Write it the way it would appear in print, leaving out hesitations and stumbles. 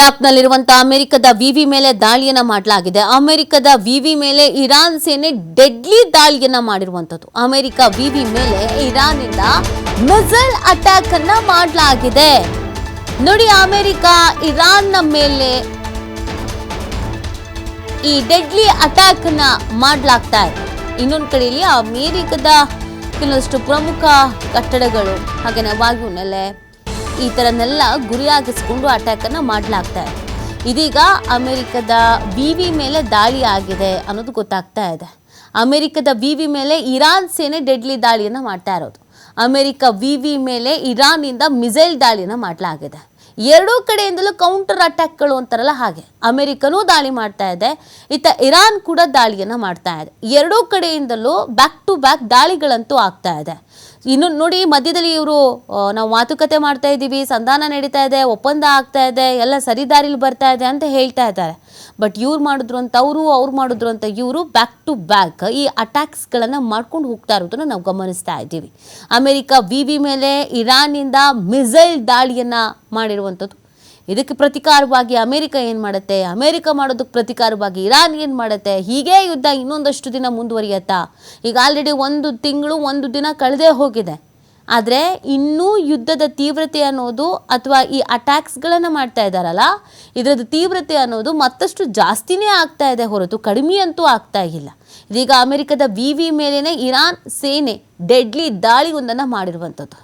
ಇರಾಕ್ನಲ್ಲಿರುವಂತಹ ಅಮೆರಿಕದ ವಿವಿ ಮೇಲೆ ದಾಳಿಯನ್ನ ಮಾಡಲಾಗಿದೆ. ಅಮೆರಿಕದ ವಿವಿ ಮೇಲೆ ಇರಾನ್ ಸೇನೆ ಡೆಡ್ಲಿ ದಾಳಿಯನ್ನ ಮಾಡಿರುವಂತದ್ದು. ಅಮೆರಿಕ ವಿವಿ ಮೇಲೆ ಇರಾನ್ನಿಂದ ಮಿಸೈಲ್ ಅಟ್ಯಾಕ್ ಅನ್ನ ಮಾಡಲಾಗಿದೆ. ನೋಡಿ, ಅಮೆರಿಕ ಇರಾನ್ನ ಮೇಲೆ ಈ ಡೆಡ್ಲಿ ಅಟ್ಯಾಕ್ ಅನ್ನ ಮಾಡಲಾಗ್ತಾ ಇದೆ. ಇನ್ನೊಂದು ಕಡೆಯಲ್ಲಿ ಅಮೆರಿಕದ ಕೆಲವಷ್ಟು ಪ್ರಮುಖ ಕಟ್ಟಡಗಳು ಹಾಗೆಯೇ ವಾಯುನೆಲೆ ಈ ಥರನ್ನೆಲ್ಲ ಗುರಿಯಾಗಿಸಿಕೊಂಡು ಅಟ್ಯಾಕ್ ಅನ್ನ ಮಾಡಲಾಗ್ತಾ ಇದೆ. ಇದೀಗ ಅಮೆರಿಕದ ವಿವಿ ಮೇಲೆ ದಾಳಿ ಆಗಿದೆ ಅನ್ನೋದು ಗೊತ್ತಾಗ್ತಾ ಇದೆ. ಅಮೆರಿಕದ ವಿವಿ ಮೇಲೆ ಇರಾನ್ ಸೇನೆ ಡೆಡ್ಲಿ ದಾಳಿಯನ್ನು ಮಾಡ್ತಾ ಇರೋದು. ಅಮೆರಿಕ ವಿವಿ ಮೇಲೆ ಇರಾನ್ನಿಂದ ಮಿಸೈಲ್ ದಾಳಿಯನ್ನು ಮಾಡಲಾಗಿದೆ. ಎರಡೂ ಕಡೆಯಿಂದಲೂ ಕೌಂಟರ್ ಅಟ್ಯಾಕ್ಗಳು ಅಂತಾರಲ್ಲ ಹಾಗೆ ಅಮೆರಿಕನೂ ದಾಳಿ ಮಾಡ್ತಾ ಇದೆ, ಇತ್ತ ಇರಾನ್ ಕೂಡ ದಾಳಿಯನ್ನು ಮಾಡ್ತಾ ಇದೆ. ಎರಡೂ ಕಡೆಯಿಂದಲೂ ಬ್ಯಾಕ್ ಟು ಬ್ಯಾಕ್ ದಾಳಿಗಳಂತೂ ಆಗ್ತಾ ಇದೆ. ಇನ್ನು ನೋಡಿ, ಮಧ್ಯದಲ್ಲಿ ಇವರು ನಾವು ಮಾತುಕತೆ ಮಾಡ್ತಾ ಇದ್ದೀವಿ, ಸಂಧಾನ ನಡೀತಾ ಇದೆ, ಒಪ್ಪಂದ ಆಗ್ತಾ ಇದೆ, ಎಲ್ಲ ಸರಿದಾರಿಲಿ ಬರ್ತಾ ಇದೆ ಅಂತ ಹೇಳ್ತಾ ಇದ್ದಾರೆ. ಬಟ್ ಇವ್ರು ಮಾಡಿದ್ರು ಅಂತ ಅವ್ರು ಮಾಡಿದ್ರು ಅಂತ ಇವರು ಬ್ಯಾಕ್ ಟು ಬ್ಯಾಕ್ ಈ ಅಟ್ಯಾಕ್ಸ್ಗಳನ್ನು ಮಾಡ್ಕೊಂಡು ಹೋಗ್ತಾ ಇರೋದನ್ನು ನಾವು ಗಮನಿಸ್ತಾ ಇದ್ದೀವಿ. ಅಮೆರಿಕ ವಿವಿ ಮೇಲೆ ಇರಾನ್ನಿಂದ ಮಿಸೈಲ್ ದಾಳಿಯನ್ನು ಮಾಡಿರುವಂಥದ್ದು. ಇದಕ್ಕೆ ಪ್ರತಿಕಾರವಾಗಿ ಅಮೆರಿಕ ಏನು ಮಾಡುತ್ತೆ, ಅಮೆರಿಕ ಮಾಡೋದಕ್ಕೆ ಪ್ರತಿಕಾರವಾಗಿ ಇರಾನ್ ಏನು ಮಾಡುತ್ತೆ, ಹೀಗೆ ಯುದ್ಧ ಇನ್ನೊಂದಷ್ಟು ದಿನ ಮುಂದುವರಿಯುತ್ತಾ? ಈಗ ಆಲ್ರೆಡಿ 1 ತಿಂಗಳು 1 ದಿನ ಕಳೆದೇ ಹೋಗಿದೆ. ಆದರೆ ಇನ್ನೂ ಯುದ್ಧದ ತೀವ್ರತೆ ಅನ್ನೋದು ಅಥವಾ ಈ ಅಟ್ಯಾಕ್ಸ್ಗಳನ್ನು ಮಾಡ್ತಾ ಇದ್ದಾರಲ್ಲ, ಇದರದ್ದು ತೀವ್ರತೆ ಅನ್ನೋದು ಮತ್ತಷ್ಟು ಜಾಸ್ತಿನೇ ಆಗ್ತಾ ಇದೆ ಹೊರತು ಕಡಿಮೆ ಅಂತೂ ಆಗ್ತಾ ಇಲ್ಲ. ಇದೀಗ ಅಮೆರಿಕದ ವಿವಿ ಮೇಲೇ ಇರಾನ್ ಸೇನೆ ಡೆಡ್ಲಿ ದಾಳಿಯೊಂದನ್ನು ಮಾಡಿರುವಂಥದ್ದು.